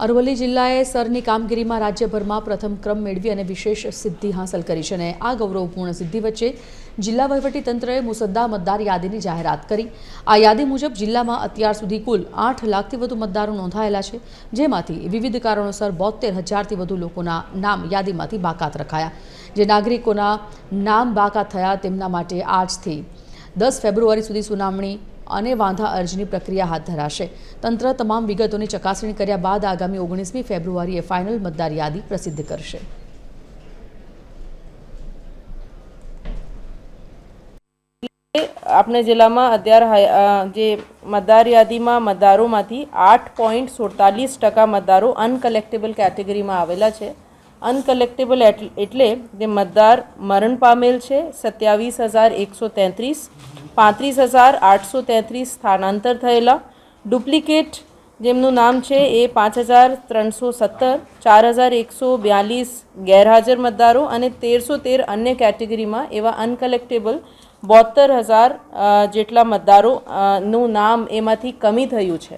અરવલ્લી જિલ્લાએ સરની કામગીરીમાં રાજ્યભરમાં પ્રથમ ક્રમ મેળવી અને વિશેષ સિદ્ધિ હાંસલ કરી છે અને આ ગૌરવપૂર્ણ સિદ્ધિ વચ્ચે જિલ્લા વહીવટીતંત્રએ મુસદ્દા મતદાર યાદીની જાહેરાત કરી। આ યાદી મુજબ જિલ્લામાં અત્યાર સુધી કુલ 8 લાખથી વધુ મતદારો નોંધાયેલા છે, જેમાંથી વિવિધ કારણોસર 72,000થી વધુ લોકોના નામ યાદીમાંથી બાકાત રખાયા। જે નાગરિકોના નામ બાકાત થયા તેમના માટે આજથી 10 ફેબ્રુઆરી સુધી સુનાવણી અને વાંધા અરજીની પ્રક્રિયા હાથ ધરાશે। તંત્ર તમામ વિગતોની ચકાસણી કર્યા બાદ આગામી 19મી ફેબ્રુઆરીએ ફાઇનલ મતદાર યાદી પ્રસિદ્ધ કરશે। अपने जिला में अत्यारे जे मतदार यादी में मतदारों में 8.47% मतदारों अनकलेक्टेबल कैटेगरी में आवेला है। अनकलेक्टेबल एटले जे मतदार मरण पामेल है 27,133, 35,833 स्थानांतर थयेला। डुप्लिकेट जेमनु नाम है ए 5,370, 4,142 गैरहाजर मतदारों और 1,313 अन्य कैटेगरी में एवं अनकलेक्टेबल 72,000 जेटला मतदारों नु नाम एमांथी कमी थयुं छे।